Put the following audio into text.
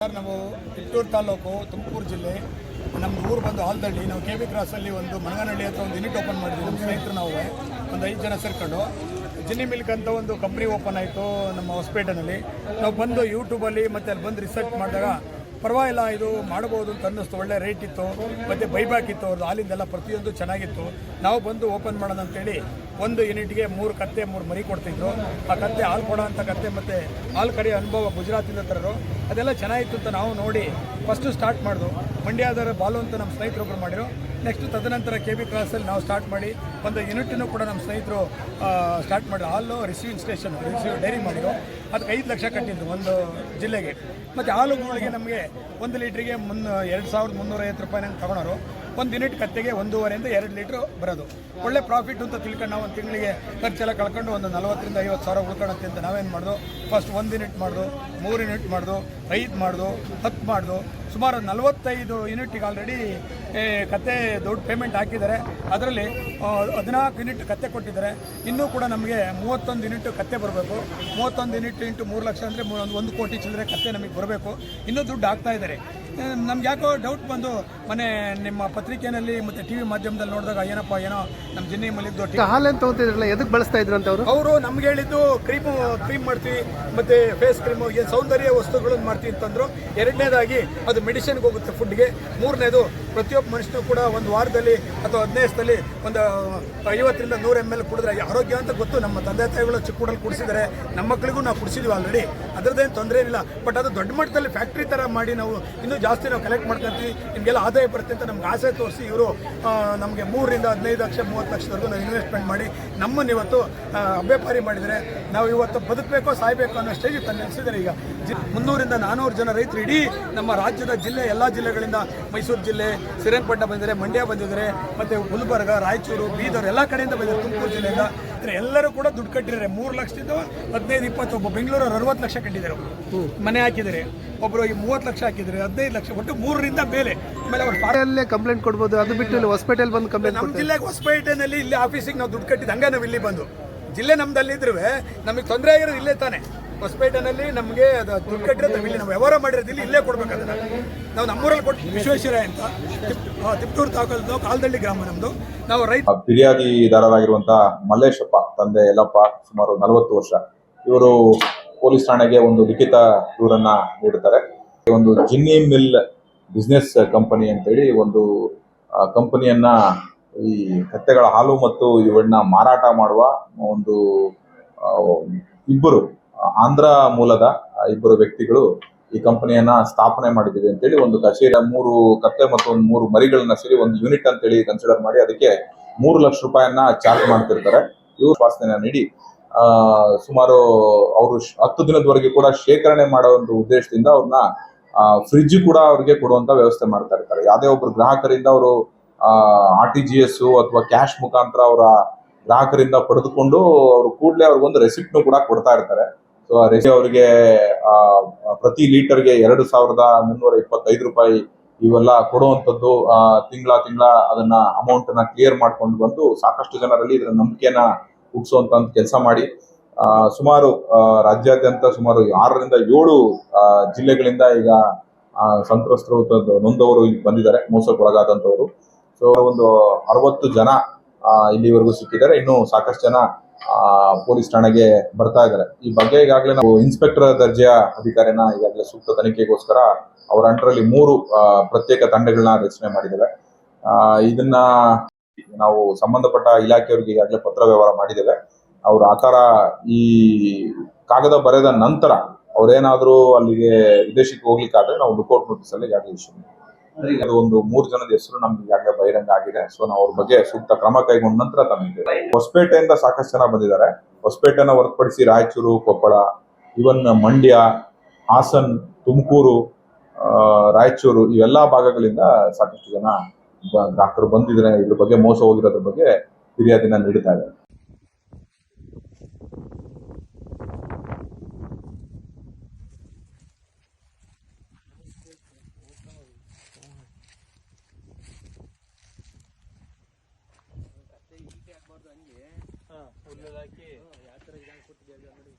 Sir, ನಾವು ಕಿತ್ತೂರು ತಾಲೂಕು ತುಮಕೂರು ಜಿಲ್ಲೆ. ನಮ್ಮದು ಊರು ಬಂದು ಆಲ್ದಳ್ಳಿ. ನಾವು ಕೆ ಬಿ ಕ್ರಾಸಲ್ಲಿ ಒಂದು ಮನಗನಹಳ್ಳಿ ಹತ್ರ ಒಂದು ಯೂನಿಟ್ ಓಪನ್ ಮಾಡಿದ್ವಿ. ನಮ್ಮ ಸ್ನೇಹಿತರು ನಾವು ಒಂದು 5 ಜನ ಸೇರ್ಕೊಂಡು ಜಿನ್ನಿ ಮಿಲ್ಕ್ ಅಂತ ಒಂದು ಕಂಪ್ನಿ ಓಪನ್ ಆಯಿತು ನಮ್ಮ ಹೊಸಪೇಟೆನಲ್ಲಿ. ನಾವು ಬಂದು ಯೂಟ್ಯೂಬಲ್ಲಿ ಮತ್ತು ಅಲ್ಲಿ ಬಂದು ರಿಸರ್ಚ್ ಮಾಡಿದಾಗ ಪರವಾಗಿಲ್ಲ, ಇದು ಮಾಡ್ಬೋದು ಅಂತ ಅನ್ನಿಸ್ತು. ಒಳ್ಳೆ ರೇಟ್ ಇತ್ತು ಮತ್ತು ಬೈಬ್ಯಾಕ್ ಇತ್ತು ಅವ್ರದ್ದು. ಹಾಲಿಂದೆಲ್ಲ ಪ್ರತಿಯೊಂದು ಚೆನ್ನಾಗಿತ್ತು. ನಾವು ಬಂದು ಓಪನ್ ಮಾಡೋಣ ಅಂತೇಳಿ ಒಂದು ಯೂನಿಟ್ಗೆ 3 ಕತ್ತೆ 3 ಮರಿ ಕೊಡ್ತಿದ್ರು. ಆ ಕತ್ತೆ ಹಾಲು ಕೊಡೋ ಅಂಥ ಕತ್ತೆ ಮತ್ತು ಹಾಲು ಕರಿಯೋ ಅನುಭವ ಗುಜರಾತಿಂದ ತರೋರು. ಅದೆಲ್ಲ ಚೆನ್ನಾಗಿತ್ತು ಅಂತ ನಾವು ನೋಡಿ ಫಸ್ಟು ಸ್ಟಾರ್ಟ್ ಮಾಡಿದ್ವು. ಮಂಡ್ಯದರ ಬಾಲು ಅಂತ ನಮ್ಮ ಸ್ನೇಹಿತರೊಬ್ಬರು ಮಾಡಿದ್ರು. ನೆಕ್ಸ್ಟ್ ತದನಂತರ ಕೆ ಬಿ ಕ್ರಾಸಲ್ಲಿ ನಾವು ಸ್ಟಾರ್ಟ್ ಮಾಡಿ ಒಂದು ಯೂನಿಟನ್ನು ಕೂಡ ನಮ್ಮ ಸ್ನೇಹಿತರು ಸ್ಟಾರ್ಟ್ ಮಾಡಿದ್ರು. ಹಾಲು ರಿಸೀವಿಂಗ್ ಸ್ಟೇಷನ್ ಡೈರಿ ಮಾಡಿದ್ರು. ಅದಕ್ಕೆ 5 ಲಕ್ಷ ಕಟ್ಟಿದ್ರು ಒಂದು ಜಿಲ್ಲೆಗೆ. ಮತ್ತು ಹಾಲುಗಳಿಗೆ ನಮಗೆ 1 ಲೀಟ್ರಿಗೆ 2,350 ರೂಪಾಯಿನ ತಗೊಳೋರು. ಒಂದು ಯೂನಿಟ್ ಕತ್ತೆಗೆ 1.5 2 ಲೀಟ್ರು ಬರೋದು. ಒಳ್ಳೆ ಪ್ರಾಫಿಟ್ ಅಂತ ತಿಳ್ಕೊಂಡು ನಾವು ಒಂದು ತಿಂಗಳಿಗೆ ಖರ್ಚೆಲ್ಲ ಕಳ್ಕೊಂಡು ಒಂದು 40,000 ರಿಂದ 50,000 ಉಳ್ಕೊಳತ್ತೆ ಅಂತ ನಾವೇನು ಮಾಡಿದ್ವು, ಫಸ್ಟ್ 1 ಯೂನಿಟ್ ಮಾಡಿದ್ವು, 3 ಯೂನಿಟ್ ಮಾಡಿದ್ವು, 5 ಮಾಡಿದ್ವು, 10 ಮಾಡಿದ್ವು. ಸುಮಾರು 45 ಯೂನಿಟಿಗೆ ಆಲ್ರೆಡಿ ಕತ್ತೆ ದೊಡ್ಡ ಪೇಮೆಂಟ್ ಹಾಕಿದ್ದಾರೆ. ಅದರಲ್ಲಿ 14 ಯೂನಿಟ್ ಕತ್ತೆ ಕೊಟ್ಟಿದ್ದಾರೆ. ಇನ್ನೂ ಕೂಡ ನಮಗೆ 31 ಯೂನಿಟ್ ಕತ್ತೆ ಬರಬೇಕು. 31 ಯೂನಿಟ್ ಇಂಟು 3 ಲಕ್ಷ ಅಂದರೆ 1 ಕೋಟಿ ಚಿಲ್ಲರೆ ಕತ್ತೆ ನಮಗೆ ಬರಬೇಕು. ಇನ್ನೂ ದುಡ್ಡು ಹಾಕ್ತಾ ಇದ್ದಾರೆ. ನಮ್ಗೆ ಯಾಕೋ ಡೌಟ್ ಬಂದು ಮನೆ ನಿಮ್ಮ ಪತ್ರಿಕೆಯಲ್ಲಿ ಮತ್ತು ಟಿ ವಿ ಮಾಧ್ಯಮದಲ್ಲಿ ನೋಡಿದಾಗ ಏನೋ ನಮ್ಮ ಜಿನ್ನಿ ಮಲಿಕ್ ದೊಡ್ಡ ಹಾಲು ಅಂತ ತಗೋತಿದ್ರಲ್ಲ, ಎದಕ್ಕೆ ಬಳಸ್ತಾ ಇದ್ರು ಅಂತ ಅವರು ನಮ್ಗೆ ಹೇಳಿದ್ದು ಕ್ರೀಮ್ ಮಾಡ್ತೀವಿ ಮತ್ತು ಫೇಸ್ ಕ್ರೀಮು ಸೌಂದರ್ಯ ವಸ್ತುಗಳನ್ನು ಮಾಡ್ತೀವಿ ಅಂತಂದ್ರು. 2ನೇದಾಗಿ ಅದು ಮೆಡಿಸಿನ್ಗೆ ಹೋಗುತ್ತೆ, ಫುಡ್ಗೆ. 3ನೇದು ಪ್ರತಿಯೊಬ್ಬ ಮನುಷ್ಯನೂ ಕೂಡ ಒಂದು ವಾರದಲ್ಲಿ ಅಥವಾ 15 ದಿವಸದಲ್ಲಿ ಒಂದು 50 ರಿಂದ 100 ml ಕುಡಿದ್ರೆ ಆರೋಗ್ಯ ಅಂತ ಗೊತ್ತು. ನಮ್ಮ ತಂದೆ ತಾಯಿಗಳು ಚಿಕ್ಕ ಕೂಡಲ್ಲಿ ಕುಡಿಸಿದ್ದಾರೆ, ನಮ್ಮ ಮಕ್ಕಳಿಗೂ ನಾವು ಕುಡಿಸಿದ್ವಿ ಆಲ್ರೆಡಿ. ಅದರದ್ದೇನು ತೊಂದರೆ ಏನಿಲ್ಲ. ಬಟ್ ಅದು ದೊಡ್ಡ ಮಟ್ಟದಲ್ಲಿ ಫ್ಯಾಕ್ಟ್ರಿ ಥರ ಮಾಡಿ ನಾವು ಇನ್ನೂ ಜಾಸ್ತಿ ನಾವು ಕಲೆಕ್ಟ್ ಮಾಡ್ಕೊತೀವಿ, ನಿಮಗೆಲ್ಲ ಆದಾಯ ಬರುತ್ತೆ ಅಂತ ನಮ್ಗೆ ಆಸೆ ತೋರಿಸಿ ಇವರು ನಮಗೆ 3 ರಿಂದ 15 ಲಕ್ಷ 30 ಲಕ್ಷದವರೆಗೂ ನಾವು ಇನ್ವೆಸ್ಟ್ಮೆಂಟ್ ಮಾಡಿ ನಮ್ಮನ್ನು ಇವತ್ತು ಅಭ್ಯಪಾರಿ ಮಾಡಿದರೆ ನಾವು ಇವತ್ತು ಬದುಕಬೇಕೋ ಸಾಯಬೇಕು ಅನ್ನೋ ಸ್ಟೇಜಿಗೆ ತಂದು ನಿಲ್ಲಿಸಿದ್ದಾರೆ. ಈಗ 300 ರಿಂದ 400 ಜನ ರೈತರು ಇಡೀ ನಮ್ಮ ರಾಜ್ಯದ ಜಿಲ್ಲೆ ಎಲ್ಲ ಜಿಲ್ಲೆಗಳಿಂದ, ಮೈಸೂರು ಜಿಲ್ಲೆ, ಶ್ರೀರಂಗಪಟ್ಟಣ ಬಂದಿದ್ದಾರೆ, ಮಂಡ್ಯ ಬಂದಿದ್ದಾರೆ, ಮತ್ತು ಗುಲ್ಬರ್ಗ, ರಾಯಚೂರು, ಬೀದರ್ ಎಲ್ಲ ಕಡೆಯಿಂದ ಬಂದಿದ್ದಾರೆ, ತುಮಕೂರು ಜಿಲ್ಲೆಯಿಂದ. ಎಲ್ಲರೂ ಕೂಡ ದುಡ್ಡು ಕಟ್ಟಿದ್ದಾರೆ. 3 ಲಕ್ಷದಿಂದ 15-20, ಒಬ್ಬ ಬೆಂಗಳೂರು 60 ಲಕ್ಷ ಕಟ್ಟಿದ್ದಾರೆ, ಮನೆ ಹಾಕಿದ್ದಾರೆ. ಒಬ್ಬರು 30 ಲಕ್ಷ ಹಾಕಿದ್ದಾರೆ, 15 ಲಕ್ಷ, ಒಟ್ಟು 3 ರಿಂದ ಮೇಲೆ. ಆಮೇಲೆ ಅವ್ರು ಪಾರಲ್ಲೇ ಕಂಪ್ಲೇಂಟ್ ಕೊಡ್ಬೋದು. ಅದು ಬಿಟ್ಟು ಇಲ್ಲಿ ಹೊಸಪೇಟೆಯಲ್ಲಿ ಬಂದು ಕಂಪ್ಲೇಂಟ್ ನಮ್ಮ ಜಿಲ್ಲೆಗೆ ಹೊಸಪೇಟೆನಲ್ಲಿ ಇಲ್ಲಿ ಆಫೀಸಿಗೆ ನಾವು ದುಡ್ಡು ಕಟ್ಟಿದ್ದು ಹಂಗೆ ನಾವು ಇಲ್ಲಿ ಬಂದು ಜಿಲ್ಲೆ ನಮ್ದಲ್ಲಿದ್ರೂ ನಮಗೆ ತೊಂದರೆ ಆಗಿರೋದು ಇಲ್ಲೇ ತಾನೆ. ಹೊಸಪೇಟೆನಲ್ಲಿ ನಮಗೆ ಅದು ದುಡ್ಡು ಕಟ್ಟಿರೋದು ಇಲ್ಲಿ ನಾವು ವ್ಯವಹಾರ ಮಾಡಿರೋದು ಇಲ್ಲೇ ಕೊಡ್ಬೇಕಾದ್ರೆ ನಾವು ನಮ್ಮೂರಲ್ಲಿ ಕೊಟ್ಟು ವಿಶ್ವೇಶ್ವರಯ್ಯ ಅಂತ ತಿಪ್ಟೂರು ತಾಲೂಕು ಕಾಲ್ದಳ್ಳಿ ಗ್ರಾಮ ನಮ್ಮದು. ನಾವು ರೈತ ಫಿರ್ಯಾದಿದಾರರಾಗಿರುವಂತಹ ಮಲ್ಲೇಶಪ್ಪ ತಂದೆ ಯಲ್ಲಪ್ಪ, ಸುಮಾರು 40 ವರ್ಷ. ಇವರು ಪೊಲೀಸ್ ಠಾಣೆಗೆ ಒಂದು ಲಿಖಿತ ದೂರನ್ನ ನೀಡುತ್ತಾರೆ. ಒಂದು ಜಿನ್ನಿ ಮಿಲ್ ಬಿಸ್ನೆಸ್ ಕಂಪನಿ ಅಂತೇಳಿ ಒಂದು ಕಂಪನಿಯನ್ನ ಈ ಕತ್ತೆಗಳ ಹಾಲು ಮತ್ತು ಇವನ್ನ ಮಾರಾಟ ಮಾಡುವ ಒಂದು ಇಬ್ಬರು ಆಂಧ್ರ ಮೂಲದ 2 ವ್ಯಕ್ತಿಗಳು ಈ ಕಂಪನಿಯನ್ನ ಸ್ಥಾಪನೆ ಮಾಡಿದ್ದೀವಿ ಅಂತೇಳಿ ಒಂದು ಕಚೇರಿ 3 ಕತ್ತೆ ಮತ್ತು 3 ಮರಿಗಳನ್ನ ಸೇರಿ ಒಂದು ಯೂನಿಟ್ ಅಂತೇಳಿ ಕನ್ಸಿಡರ್ ಮಾಡಿ ಅದಕ್ಕೆ 3 ಲಕ್ಷ ರೂಪಾಯಿಯನ್ನ ಚಾರ್ಜ್ ಮಾಡ್ತಿರ್ತಾರೆ. ಇವರು ವಾಸನೆಯನ್ನ ನೀಡಿ ಸುಮಾರು ಅವರು 10 ದಿನದವರೆಗೆ ಕೂಡ ಶೇಖರಣೆ ಮಾಡೋ ಒಂದು ಉದ್ದೇಶದಿಂದ ಅವ್ರನ್ನ ಫ್ರಿಡ್ಜ್ ಕೂಡ ಅವ್ರಿಗೆ ಕೊಡುವಂತ ವ್ಯವಸ್ಥೆ ಮಾಡ್ತಾ ಇರ್ತಾರೆ. ಯಾವುದೇ ಒಬ್ರು ಗ್ರಾಹಕರಿಂದ ಅವರು RTGS ಅಥವಾ ಕ್ಯಾಶ್ ಮುಖಾಂತರ ಅವರ ಗ್ರಾಹಕರಿಂದ ಪಡೆದುಕೊಂಡು ಅವರು ಕೂಡಲೇ ಅವ್ರಿಗೊಂದು ರೆಸಿಪ್ಟ್ ಕೂಡ ಕೊಡ್ತಾ ಇರ್ತಾರೆ. ಸೊ ಆ ರೆಸಿಪ್ಟ್ ಅವರಿಗೆ ಪ್ರತಿ ಲೀಟರ್ಗೆ 2,325 ರೂಪಾಯಿ ಇವೆಲ್ಲ ಕೊಡುವಂಥದ್ದು. ತಿಂಗಳ ಅದನ್ನ ಅಮೌಂಟ್ ನ ಕ್ಲಿಯರ್ ಮಾಡ್ಕೊಂಡು ಬಂದು ಸಾಕಷ್ಟು ಜನರಲ್ಲಿ ಇದರ ನಂಬಿಕೆಯನ್ನ ಹುಟ್ಟಿಸುವಂತ ಕೆಲಸ ಮಾಡಿ ಸುಮಾರು ರಾಜ್ಯಾದ್ಯಂತ ಸುಮಾರು 6 ರಿಂದ 7 ಜಿಲ್ಲೆಗಳಿಂದ ಈಗ ಸಂತ್ರಸ್ತರು ನೊಂದವರು ಇಲ್ಲಿ ಬಂದಿದ್ದಾರೆ, ಮೋಸಕ್ಕೊಳಗಾದಂತವರು. ಸೊ ಒಂದು 60 ಜನ ಇಲ್ಲಿವರೆಗೂ ಸಿಕ್ಕಿದ್ದಾರೆ. ಇನ್ನು ಸಾಕಷ್ಟು ಜನ ಪೊಲೀಸ್ ಠಾಣೆಗೆ ಬರ್ತಾ ಇದ್ದಾರೆ. ಈ ಬಗ್ಗೆ ಈಗಾಗಲೇ ನಾವು ಇನ್ಸ್ಪೆಕ್ಟರ್ ದರ್ಜೆಯ ಅಧಿಕಾರಿನ ಈಗಾಗಲೇ ಸೂಕ್ತ ತನಿಖೆಗೋಸ್ಕರ ಅವರ ಅಂಡರಲ್ಲಿ 3 ಪ್ರತ್ಯೇಕ ತಂಡಗಳನ್ನ ರಚನೆ ಮಾಡಿದ್ದೇವೆ. ಇದನ್ನ ನಾವು ಸಂಬಂಧಪಟ್ಟ ಇಲಾಖೆಯವರಿಗೆ ಈಗಾಗಲೇ ಪತ್ರ ವ್ಯವಹಾರ ಮಾಡಿದ್ದೇವೆ. ಅವ್ರು ಆತರ ಈ ಕಾಗದ ಬರೆದ ನಂತರ ಅವ್ರೇನಾದ್ರೂ ಅಲ್ಲಿಗೆ ವಿದೇಶಕ್ಕೆ ಹೋಗ್ಲಿಕ್ಕಾದ್ರೆ ನಾವು ಲುಕೌಟ್ ನೋಟಿಸ್ ಅಲ್ಲಿ ಈಗಾಗಲೇ ಇಶ್ಯೂ ಅದು ಒಂದು 3 ಜನದ ಹೆಸರು ನಮ್ಗೆ ಈಗಾಗಲೇ ಬಹಿರಂಗ ಆಗಿದೆ. ಸೊ ನಾವು ಅವ್ರ ಬಗ್ಗೆ ಸೂಕ್ತ ಕ್ರಮ ಕೈಗೊಂಡ ನಂತರ ತಂದಿದ್ದೇವೆ. ಹೊಸಪೇಟೆಯಿಂದ ಸಾಕಷ್ಟು ಜನ ಬಂದಿದ್ದಾರೆ. ಹೊಸಪೇಟೆನ ಹೊರತುಪಡಿಸಿ ರಾಯಚೂರು, ಕೊಪ್ಪಳ, ಇವನ್ ಮಂಡ್ಯ, ಹಾಸನ್, ತುಮಕೂರು, ರಾಯಚೂರು ಇವೆಲ್ಲಾ ಭಾಗಗಳಿಂದ ಸಾಕಷ್ಟು ಜನ ಗ್ರಾಹಕರು ಬಂದಿದ್ದಾರೆ. ಇದ್ರ ಬಗ್ಗೆ ಮೋಸ ಹೋಗಿರೋದ್ರ ಬಗ್ಗೆ ಫಿರ್ಯಾದಿನ ನೀಡ್ತಾ ಇದ್ದಾರೆ. ಹುಲ್ಲು ಹಾಕಿ ಯಾವ ಥರ ಕೊಟ್ಟಿದ್ದೀವಿ ನೋಡಿ.